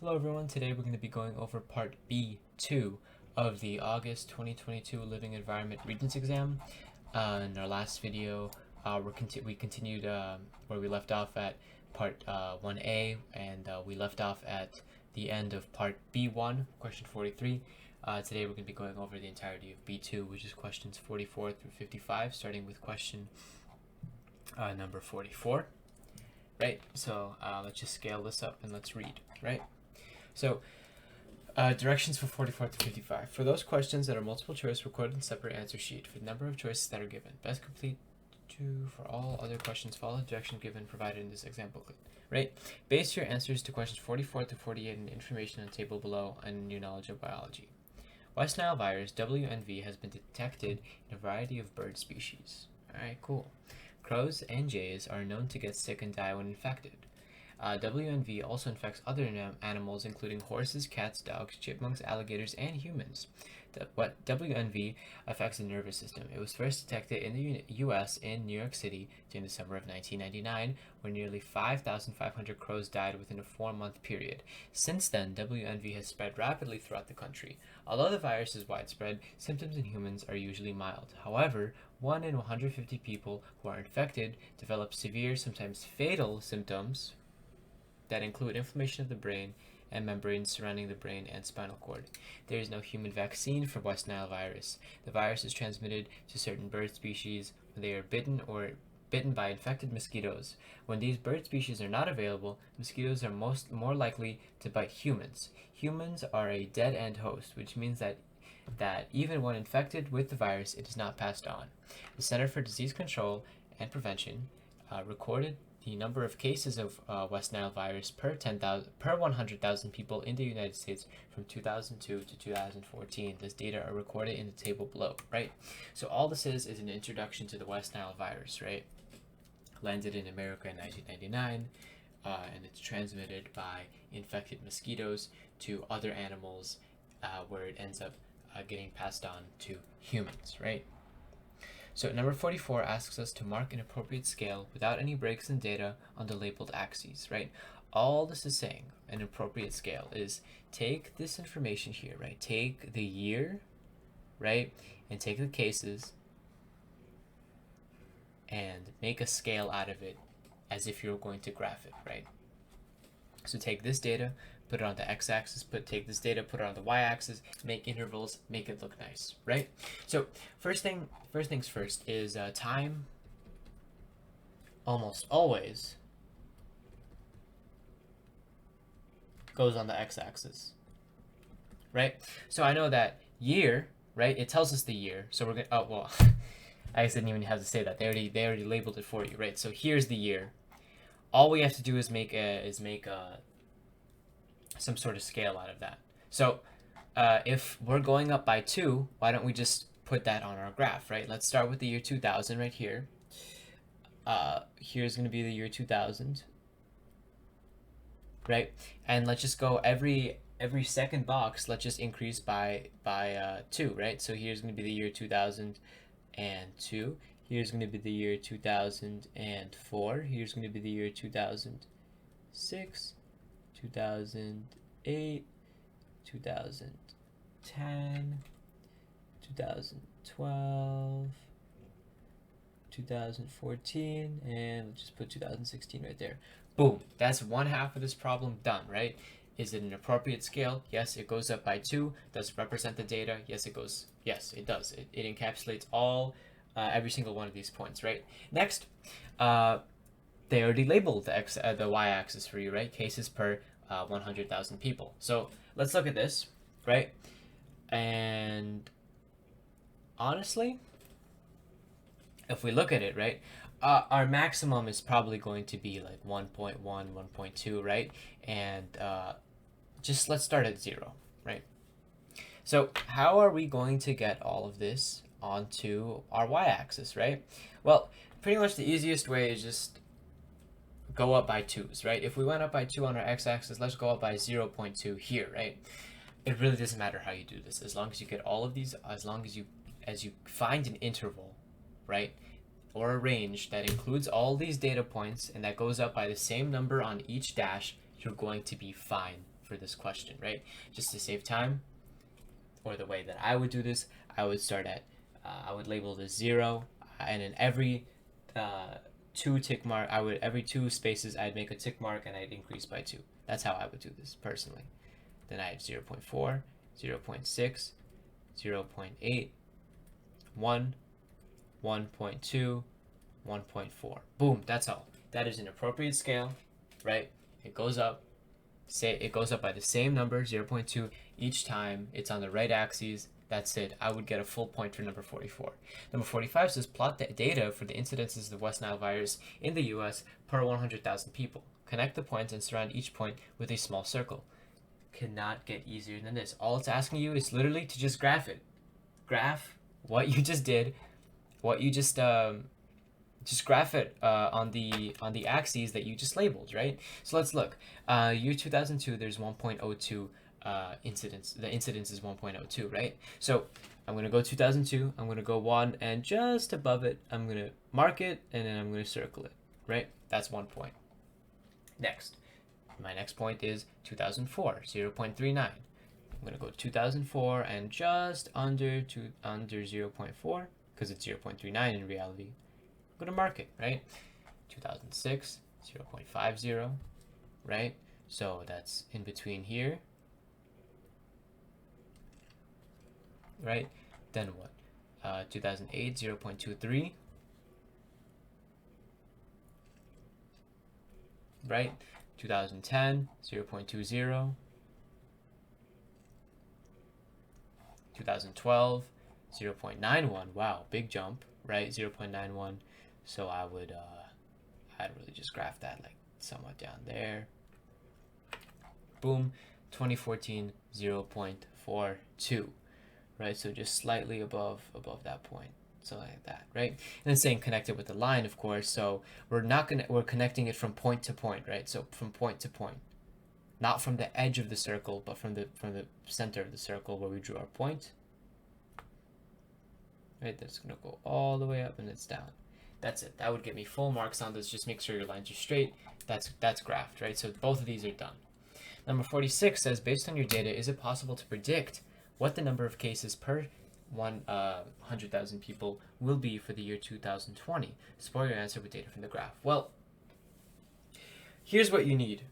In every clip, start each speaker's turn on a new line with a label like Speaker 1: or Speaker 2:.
Speaker 1: Hello everyone, today we're going to be going over part B-2 of the August 2022 Living Environment Regents exam. In our last video, we continued where we left off at part 1A, and we left off at the end of part B1, question 43. Today we're going to be going over the entirety of B2, which is questions 44 through 55, starting with question number 44. Right, so let's just scale this up and let's read, right? So, directions for 44 to 55. For those questions that are multiple choice, record in separate answer sheet for the number of choices that are given. Best complete to for all other questions. Follow the direction given provided in this exam booklet. Right? Base your answers to questions 44 to 48 in the information on the table below and your knowledge of biology. West Nile virus, WNV, has been detected in a variety of bird species. Alright, cool. Crows and jays are known to get sick and die when infected. WNV also infects other animals, including horses, cats, dogs, chipmunks, alligators, and humans. WNV affects the nervous system. It was first detected in the U.S. in New York City during the summer of 1999, where nearly 5,500 crows died within a 4-month period. Since then, WNV has spread rapidly throughout the country. Although the virus is widespread, symptoms in humans are usually mild. However, 1 in 150 people who are infected develop severe, sometimes fatal symptoms that include inflammation of the brain and membranes surrounding the brain and spinal cord. There is no human vaccine for West Nile virus. The virus is transmitted to certain bird species when they are bitten by infected mosquitoes. When these bird species are not available, mosquitoes are more likely to bite humans. Humans are a dead-end host, which means that even when infected with the virus, it is not passed on. The Center for Disease Control and Prevention recorded the number of cases of West Nile virus per 100,000 people in the United States from 2002 to 2014. This data are recorded in the table below, right? So all this is an introduction to the West Nile virus, right? Landed in America in 1999, and it's transmitted by infected mosquitoes to other animals, where it ends up getting passed on to humans, right? So number 44 asks us to mark an appropriate scale without any breaks in data on the labeled axes, right? All this is saying, an appropriate scale, is take this information here, right? Take the year, right? And take the cases and make a scale out of it as if you're going to graph it, right? So take this data, put it on the x-axis, take this data, put it on the y-axis, make intervals, make it look nice, right? So first things first is time almost always goes on the x-axis, right? So I know that year, right? It tells us the year, so we're gonna. Oh well, I guess I didn't even have to say that. They already labeled it for you, right? So here's the year. All we have to do is make some sort of scale out of that. So if we're going up by 2, why don't we just put that on our graph, right? Let's start with the year 2000 right here. Here's going to be the year 2000, right? And let's just go every second box, let's just increase by 2, right? So here's going to be the year 2002. Here's going to be the year 2004. Here's going to be the year 2006, 2008, 2010, 2012, 2014, and let's just put 2016 right there. Boom. That's one half of this problem done, right? Is it an appropriate scale? Yes, it goes up by 2. Does it represent the data? Yes, it goes. Yes, it does. It encapsulates every single one of these points, right? Next, they already labeled the y-axis for you, right? Cases per 100,000 people. So let's look at this, right? And honestly, if we look at it, right, our maximum is probably going to be like 1.1, 1.2, right? And just let's start at 0, right? So how are we going to get all of this onto our y-axis, right? Well, pretty much the easiest way is just go up by 2s, right? If we went up by 2 on our x-axis, let's go up by 0.2 here, right? It really doesn't matter how you do this, as long as you get all of these, as long as you find an interval, right, or a range that includes all these data points and that goes up by the same number on each dash, you're going to be fine for this question, right? Just to save time, or the way that I would do this, I would start at, I would label this 0, and in every two tick mark, every 2 spaces, I'd make a tick mark and I'd increase by 2. That's how I would do this personally. Then I have 0 0.4, 0 0.6, 0 0.8, 1, 1.2, 1.4. Boom, that's all. That is an appropriate scale, right? It goes up. It goes up by the same number, 0.2, each time. It's on the right axis. That's it. I would get a full point for number 44. Number 45 says plot the data for the incidences of the West Nile virus in the U.S. per 100,000 people. Connect the points and surround each point with a small circle. Cannot get easier than this. All it's asking you is literally to just graph it. Graph what you just did, what you just graph it on the axes that you just labeled, right? So let's look. Year 2002, there's 1.02 incidence. The incidence is 1.02, right? So I'm gonna go 2002. I'm gonna go 1, and just above it, I'm gonna mark it, and then I'm gonna circle it, right? That's 1 point. Next, my next point is 2004, 0.39. I'm gonna go 2004 and just under 0.4, because it's 0.39 in reality. I'm gonna mark it, right? 2006, 0.50, right? So that's in between here, right? Then what? 2008, 0.23, right? 2010, 0.20, 2012, 0.91. Wow, big jump, right? 0.91. So I'd really just graph that like somewhat down there. Boom. 2014, 0.42, right? So just slightly above that point, so like that, right? And then saying connect it with the line, of course. So we're connecting it from point to point, right? So from point to point, not from the edge of the circle, but from the center of the circle where we drew our point. Right, that's gonna go all the way up and it's down. That's it. That would get me full marks on this. Just make sure your lines are straight. That's graphed, right? So both of these are done. Number 46 says, based on your data, is it possible to predict what the number of cases per 100,000 people will be for the year 2020? Support your answer with data from the graph. Well, here's what you need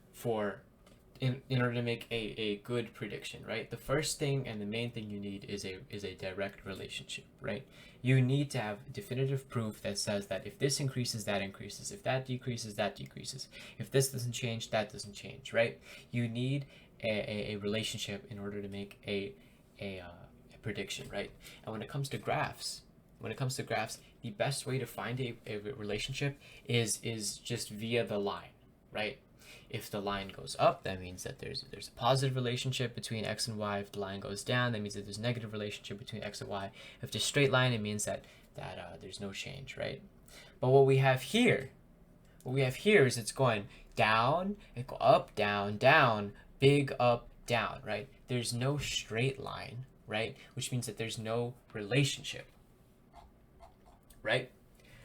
Speaker 1: in order to make a good prediction, right? The first thing and the main thing you need is a direct relationship, right? You need to have definitive proof that says that if this increases, that increases. If that decreases, that decreases. If this doesn't change, that doesn't change, right? You need a relationship in order to make a prediction, right? And when it comes to graphs, the best way to find a relationship is just via the line, right? If the line goes up, that means that there's a positive relationship between x and y. If the line goes down, that means that there's a negative relationship between x and y. If it's a straight line, it means that there's no change, right? But what we have here is it's going down, it go up, down, down, big up, down, right? There's no straight line, right? Which means that there's no relationship, right?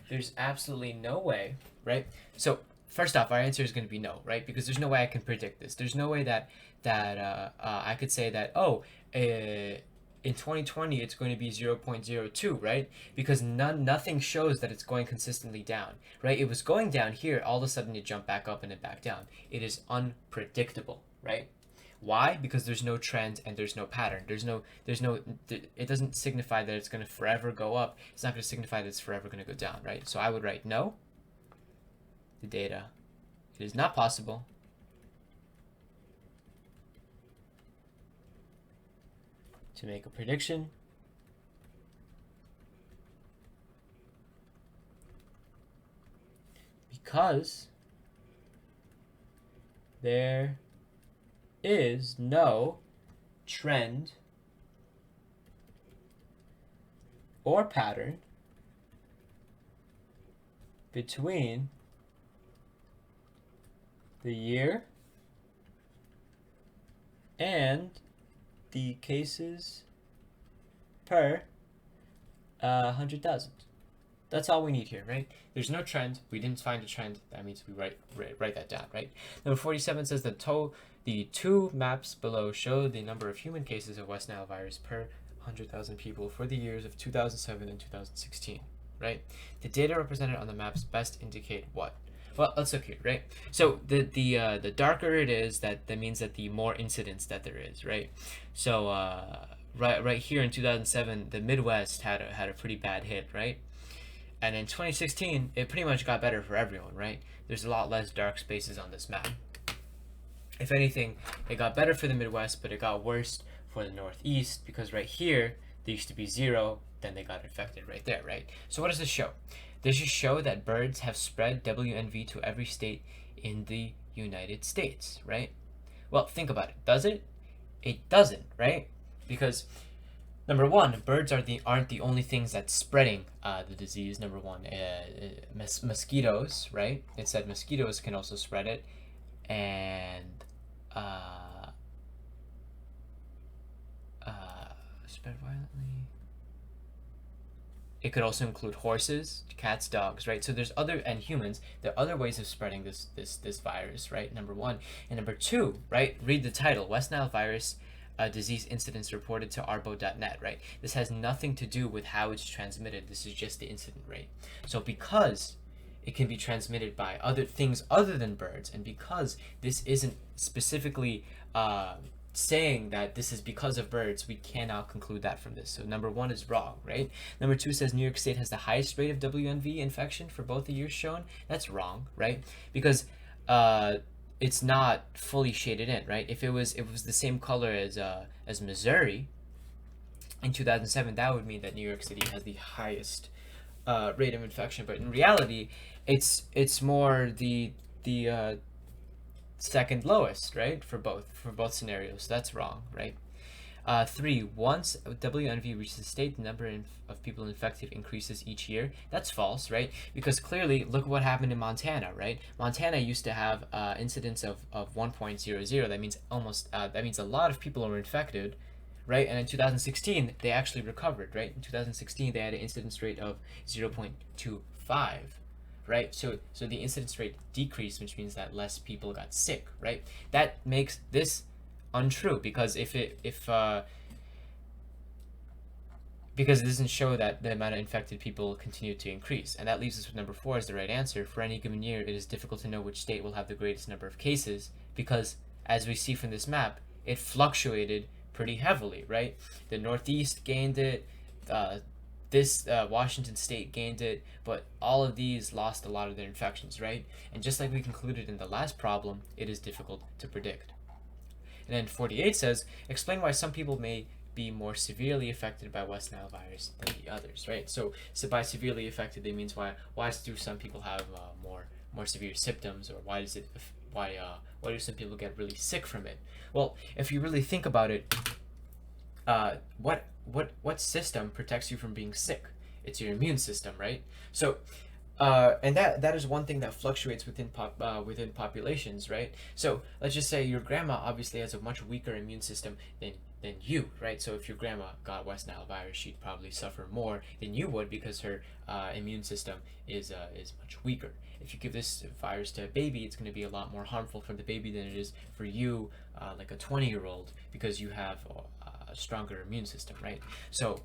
Speaker 1: There's absolutely no way, right? So first off, our answer is going to be no, right? Because there's no way I can predict this. There's no way that I could say that, in 2020 it's going to be 0.02, right? Because nothing shows that it's going consistently down, right? It was going down here, all of a sudden it jumped back up and then back down. It is unpredictable, right? Why? Because there's no trend and there's no pattern. It doesn't signify that it's going to forever go up. It's not going to signify that it's forever going to go down, right? So I would write no. The data. It is not possible to make a prediction because there is no trend or pattern between the year and the cases per 100,000. That's all we need here, right? There's no trend. We didn't find a trend. That means we write that down, right? Number 47 says that the two maps below show the number of human cases of West Nile virus per 100,000 people for the years of 2007 and 2016, right? The data represented on the maps best indicate what? Well, let's look here, right? So the darker it is, that means that the more incidents that there is, right? So right here in 2007, the Midwest had a pretty bad hit, right? And in 2016, it pretty much got better for everyone, right? There's a lot less dark spaces on this map. If anything, it got better for the Midwest, but it got worse for the Northeast, because right here, there used to be 0, then they got infected right there, right? So what does this show? This should show that birds have spread WNV to every state in the United States, right? Well, think about it. Does it? It doesn't, right? Because number one, birds aren't the only things that's spreading the disease. Number one, mosquitoes, right? It said mosquitoes can also spread it, and spread violently. It could also include horses, cats, dogs, right? So there's and humans. There are other ways of spreading this virus, right? Number one, and number two, right? Read the title: West Nile virus. Disease incidents reported to arbo.net, right? This has nothing to do with how it's transmitted. This is just the incident rate. So because it can be transmitted by other things other than birds, and because this isn't specifically saying that this is because of birds, we cannot conclude that from this. So number one is wrong, right? Number two says New York State has the highest rate of WNV infection for both the years shown. That's wrong, right? Because it's not fully shaded in, right? If it was the same color as Missouri in 2007, that would mean that New York City has the highest rate of infection. But in reality, it's more the second lowest, right? For both scenarios. That's wrong, right? 3, once WNV reaches a state, the number of people infected increases each year. That's false, right? Because clearly, look what happened in Montana, right? Montana used to have incidence of 1.00. That means that means a lot of people were infected, right? And in 2016, they actually recovered, right? In 2016, they had an incidence rate of 0.25, right? So the incidence rate decreased, which means that less people got sick, right? That makes this untrue, because because it doesn't show that the amount of infected people continue to increase. And that leaves us with number 4 as the right answer. For any given year, it is difficult to know which state will have the greatest number of cases, because as we see from this map, it fluctuated pretty heavily, right? The Northeast gained it, Washington State gained it, but all of these lost a lot of their infections, right? And just like we concluded in the last problem, it is difficult to predict. And then 48 says, explain why some people may be more severely affected by West Nile virus than the others, right? So by severely affected, it means why do some people have more severe symptoms, or why do some people get really sick from it? Well, if you really think about it, what system protects you from being sick? It's your immune system, right? So and that is one thing that fluctuates within populations, right? So let's just say your grandma obviously has a much weaker immune system than you, right? So if your grandma got West Nile virus, she'd probably suffer more than you would, because her immune system is much weaker. If you give this virus to a baby, it's going to be a lot more harmful for the baby than it is for you, like a 20-year-old, because you have a stronger immune system, right? So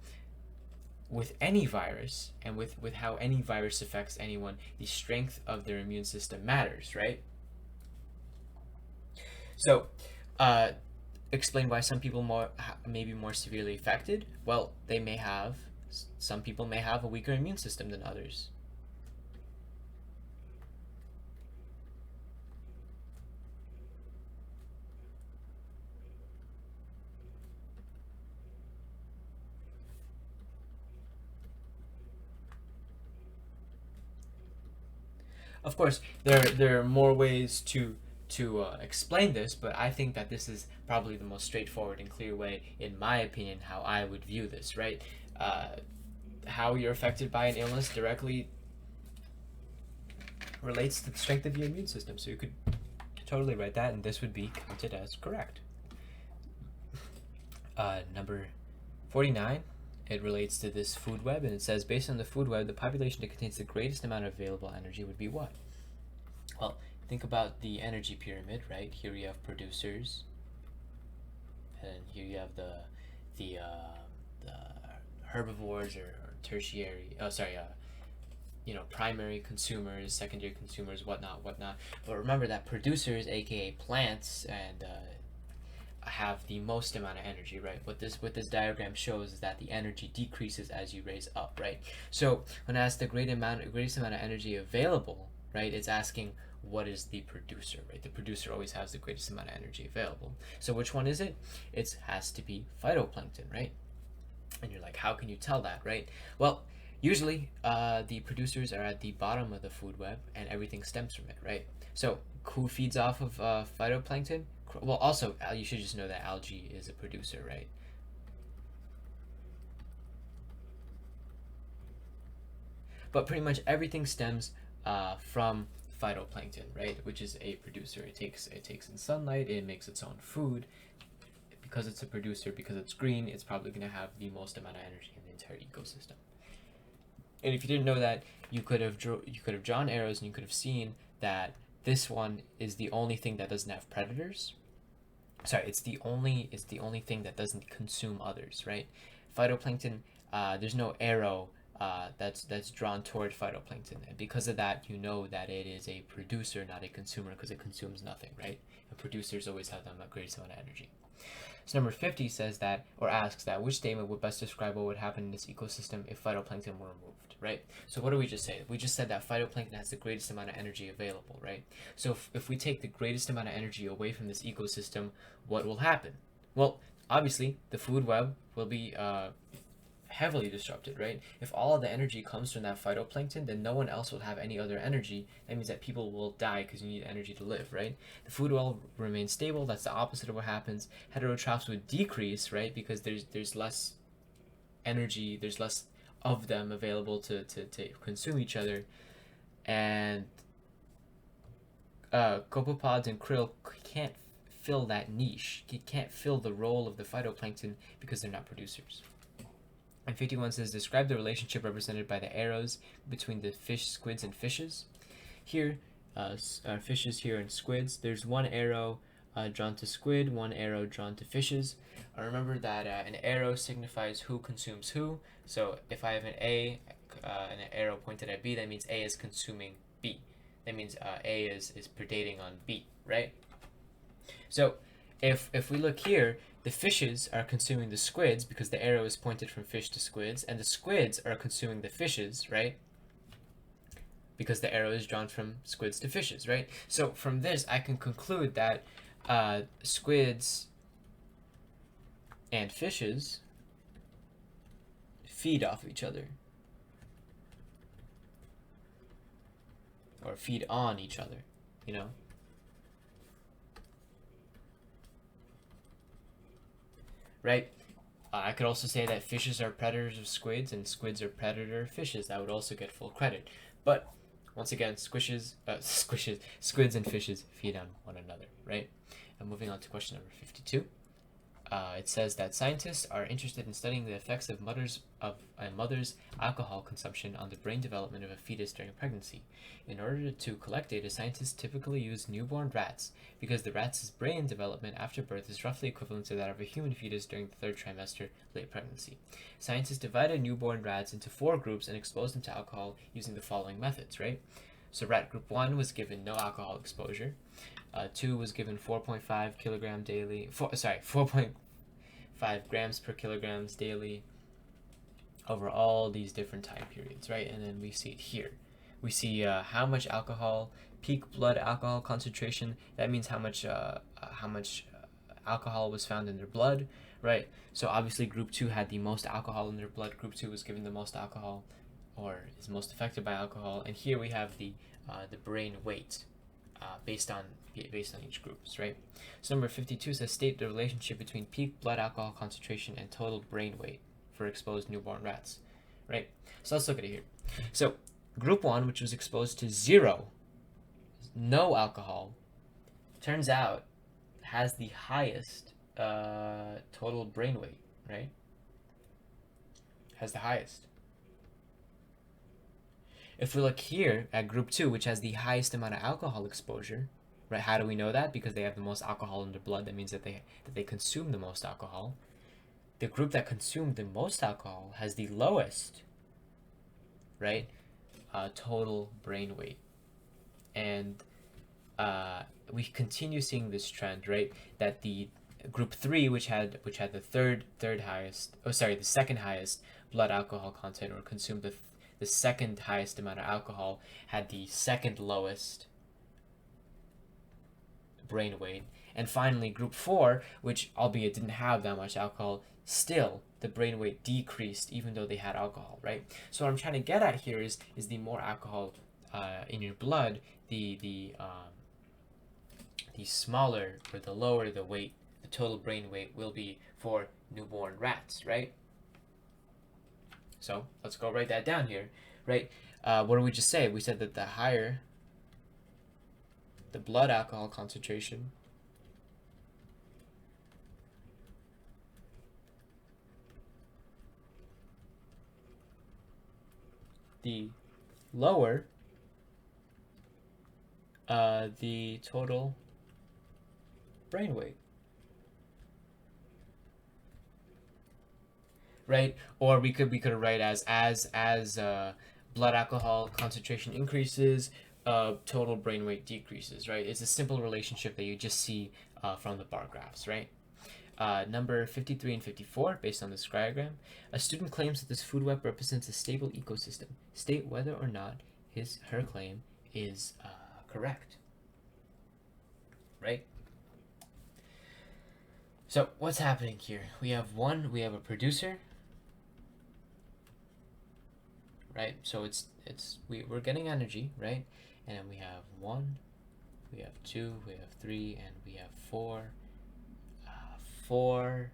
Speaker 1: with any virus, and with how any virus affects anyone, the strength of their immune system matters, right? So explain why some people may be more severely affected. Well, some people may have a weaker immune system than others. Of course, there are more ways to explain this, but I think that this is probably the most straightforward and clear way, in my opinion, how I would view this, right? How you're affected by an illness directly relates to the strength of your immune system. So you could totally write that, and this would be counted as correct. Number 49, it relates to this food web, and it says, based on the food web, the population that contains the greatest amount of available energy would be what? Well, think about the energy pyramid, right? Here you have producers, and here you have the herbivores or tertiary, primary consumers, secondary consumers, whatnot. But remember that producers, aka plants, and have the most amount of energy, right? What this diagram shows is that the energy decreases as you raise up, right? So when asked the greatest amount of energy available, right, it's asking what is the producer, right? The producer always has the greatest amount of energy available. So which one is it? It has to be phytoplankton, right? And you're like, how can you tell that, right? Well, usually the producers are at the bottom of the food web and everything stems from it, right? So who feeds off of phytoplankton? Well, also, you should just know that algae is a producer, right? But pretty much everything stems from phytoplankton, right? Which is a producer. It takes in sunlight, it makes its own food. Because it's a producer, because it's green, it's probably going to have the most amount of energy in the entire ecosystem. And if you didn't know that, you could have drawn arrows, and you could have seen that this one is the only thing that doesn't have predators. Sorry, it's the only thing that doesn't consume others, right? Phytoplankton, there's no arrow that's drawn toward phytoplankton, and because of that, you know that it is a producer, not a consumer, because it consumes nothing, right? And producers always have the greatest amount of energy. So number 50 says that, or asks that, which statement would best describe what would happen in this ecosystem if phytoplankton were removed, right? So what did we just say? We just said that phytoplankton has the greatest amount of energy available, right? So if we take the greatest amount of energy away from this ecosystem, what will happen? Well, obviously, the food web will be heavily disrupted, right? If all of the energy comes from that phytoplankton, then no one else will have any other energy. That means that people will die because you need energy to live, right? The food will remain stable. That's the opposite of what happens. Heterotrophs would decrease, right? Because there's less energy, there's less of them available to consume each other. And copepods and krill can't fill that niche. It can't fill the role of the phytoplankton because they're not producers. And 51 says, describe the relationship represented by the arrows between the fish, squids, and fishes. Here, fishes here and squids. There's one arrow drawn to squid, one arrow drawn to fishes. Remember that an arrow signifies who consumes who. So if I have an A and an arrow pointed at B, that means A is consuming B. That means A is predating on B, right? So if we look here, the fishes are consuming the squids because the arrow is pointed from fish to squids, and the squids are consuming the fishes, right? Because the arrow is drawn from squids to fishes, right? So from this, I can conclude that squids and fishes feed off each other, or feed on each other, you know? Right? I could also say that fishes are predators of squids and squids are predator of fishes. That would also get full credit. But once again, squids and fishes feed on one another, right? And moving on to question number 52. It says that scientists are interested in studying the effects of a mother's alcohol consumption on the brain development of a fetus during pregnancy. In order to collect data, scientists typically use newborn rats because the rat's brain development after birth is roughly equivalent to that of a human fetus during the third trimester late pregnancy. Scientists divided newborn rats into 4 groups and exposed them to alcohol using the following methods, right? So rat group 1 was given no alcohol exposure. 2 was given 4.5 kilogram daily. 4.5 grams per kilograms daily over all these different time periods, right? And then we see it here. We see how much alcohol, peak blood alcohol concentration. That means how much alcohol was found in their blood, right? So obviously group 2 had the most alcohol in their blood. Group 2 was given the most alcohol, or is most affected by alcohol. And here we have the brain weight based on each groups, right? So number 52 says state the relationship between peak blood alcohol concentration and total brain weight for exposed newborn rats, right? So let's look at it here. So group 1, which was exposed to 0, no alcohol, turns out has the highest total brain weight, right? has the highest. If we look here at group 2, which has the highest amount of alcohol exposure, right? How do we know that? Because they have the most alcohol in their blood. That means that they consume the most alcohol. The group that consumed the most alcohol has the lowest, right, total brain weight. And we continue seeing this trend, right? That the group 3, which had the the second highest blood alcohol content, or consumed the second highest amount of alcohol, had the second lowest brain weight. And finally, group 4, which albeit didn't have that much alcohol, still the brain weight decreased even though they had alcohol, right? So what I'm trying to get at here is the more alcohol in your blood, the smaller or the lower the weight, the total brain weight will be for newborn rats, right? So let's go write that down here, right? What did we just say? We said that the higher the blood alcohol concentration, the lower the total brain weight, right? Or we could write as blood alcohol concentration increases, total brain weight decreases, right? It's a simple relationship that you just see from the bar graphs, right? Number 53 and 54, based on this diagram, a student claims that this food web represents a stable ecosystem. State whether or not her claim is correct, right? So what's happening here? We have a producer, right? So we're getting energy, right? And then we have 1, we have 2, we have 3, and we have 4. 4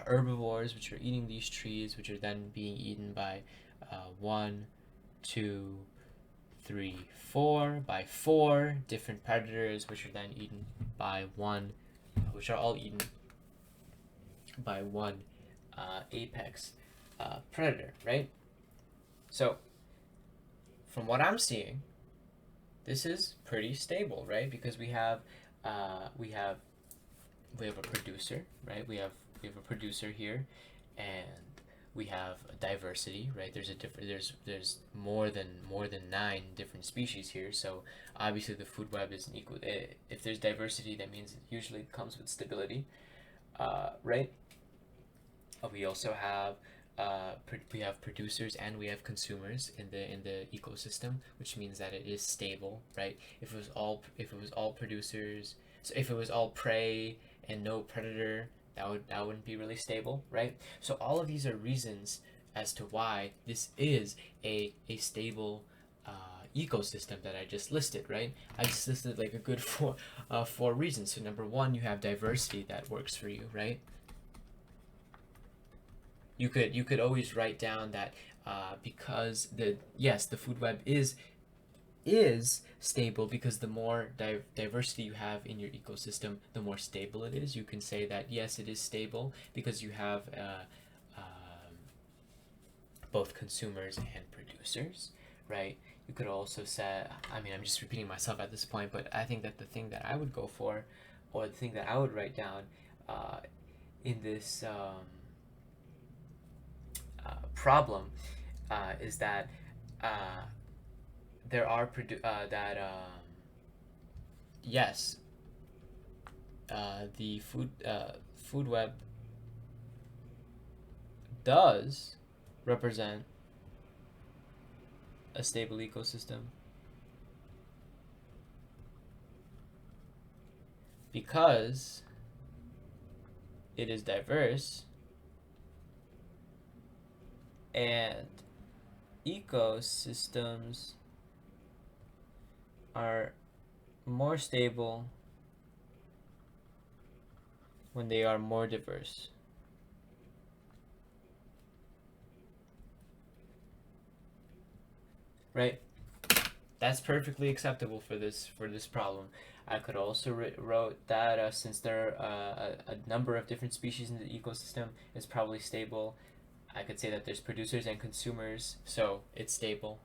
Speaker 1: herbivores which are eating these trees, which are then being eaten by 1, 2, 3, 4 by 4 different predators, which are then eaten by which are all eaten by one apex predator, right? So from what I'm seeing, this is pretty stable, right? Because we have a producer, right? We have a producer here, and we have a diversity, right? There's more than 9 different species here. So obviously the food web isn't equal. If there's diversity, that means it usually comes with stability, right? We also have producers and we have consumers in the ecosystem, which means that it is stable, right? If it was all producers, so if it was all prey and no predator, that wouldn't be really stable, right? So all of these are reasons as to why this is a stable ecosystem that I just listed, right? I just listed like a good four reasons. So number 1, you have diversity that works for you, right? You could always write down that because the food web is stable, because the more diversity you have in your ecosystem, the more stable it is. You can say that yes, it is stable because you have both consumers and producers, right? You could also say, I mean, I'm just repeating myself at this point, but I think that the thing that I would go for, or the thing that I would write down in this problem is that there are yes, the food web does represent a stable ecosystem because it is diverse, and ecosystems are more stable when they are more diverse. Right? That's perfectly acceptable for this problem. I could also wrote that since there are a number of different species in the ecosystem, it's probably stable. I could say that there's producers and consumers, so it's stable.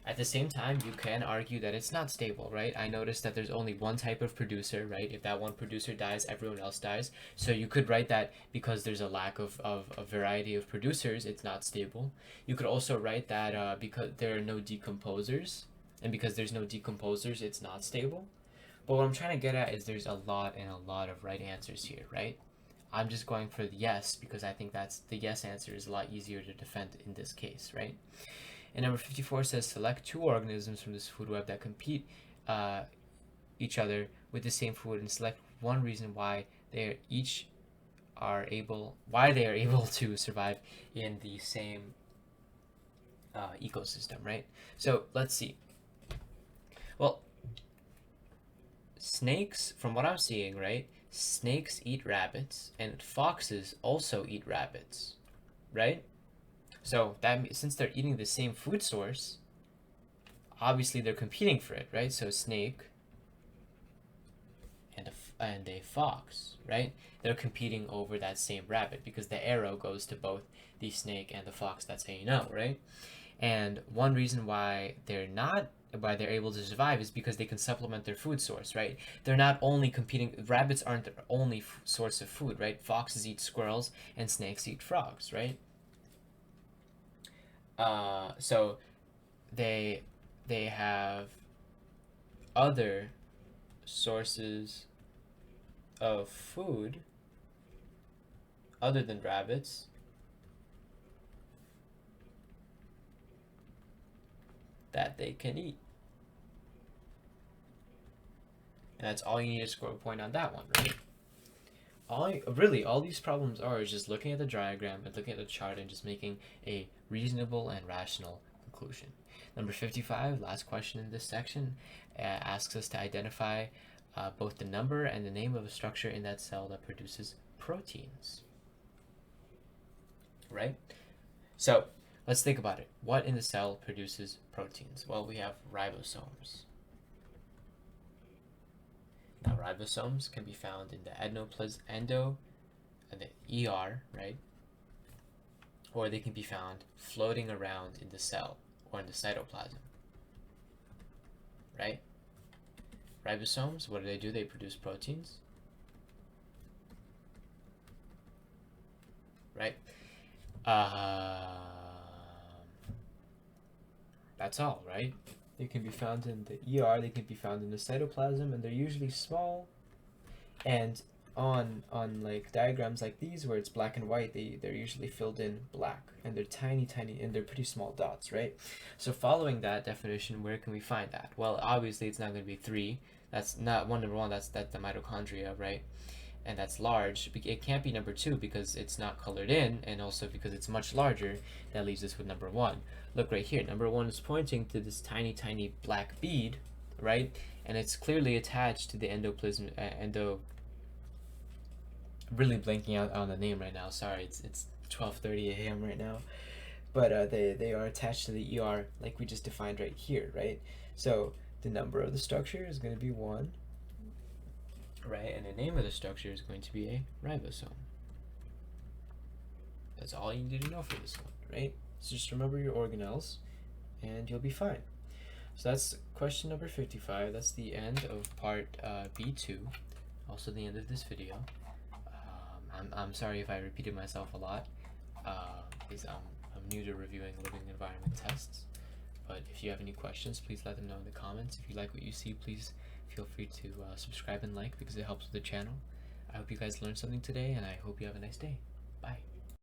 Speaker 1: At the same time, you can argue that it's not stable, right? I noticed that there's only one type of producer, right? If that one producer dies, everyone else dies. So you could write that because there's a lack of a variety of producers, it's not stable. You could also write that because there are no decomposers, and because there's no decomposers, it's not stable. But what I'm trying to get at is there's a lot and a lot of right answers here, right? I'm just going for the yes because I think that's the yes answer is a lot easier to defend in this case, right? And number 54 says select two organisms from this food web that compete each other with the same food and select one reason why they are able to survive in the same ecosystem, right? So let's see. Well, snakes, from what I'm seeing, right? Snakes eat rabbits and foxes also eat rabbits, right? So that since they're eating the same food source, obviously they're competing for it, right? So snake and a fox, right? They're competing over that same rabbit because the arrow goes to both the snake and the fox. That's how you know, right? And one reason why they're able to survive is because they can supplement their food source, right? They're not only competing. Rabbits aren't their only source of food, right? Foxes eat squirrels and snakes eat frogs, right? So they have other sources of food other than rabbits that they can eat. And that's all you need to score a point on that one, right? All these problems are is just looking at the diagram and looking at the chart and just making a reasonable and rational conclusion. Number 55, last question in this section, asks us to identify both the number and the name of a structure in that cell that produces proteins. Right? So let's think about it. What in the cell produces proteins? Well, we have ribosomes. Now, ribosomes can be found in the endo and the ER, right? Or they can be found floating around in the cell or in the cytoplasm, right? Ribosomes, what do? They produce proteins, right? That's all, right? They can be found in the ER, they can be found in the cytoplasm, and they're usually small. And on like diagrams like these where it's black and white, they're usually filled in black, and they're tiny, and they're pretty small dots, right? So following that definition, where can we find that? Well, obviously it's not going to be 3. That's not number 1. That's the mitochondria, right? And that's large. It can't be number 2 because it's not colored in, and also because it's much larger. That leaves us with number 1. Look right here. Number 1 is pointing to this tiny black bead, right? And it's clearly attached to the endoplasm. Really blanking out on the name right now. Sorry, it's 12:30 a.m. right now. But they are attached to the ER like we just defined right here, right? So the number of the structure is going to be 1, right? And the name of the structure is going to be a ribosome. That's all you need to know for this one, right? So just remember your organelles and you'll be fine. So that's question number 55. That's the end of part B2, also the end of this video. I'm sorry if I repeated myself a lot, because I'm new to reviewing living environment tests. But if you have any questions, please let them know in the comments. If you like what you see, please feel free to subscribe and like because it helps with the channel. I hope you guys learned something today, and I hope you have a nice day. Bye.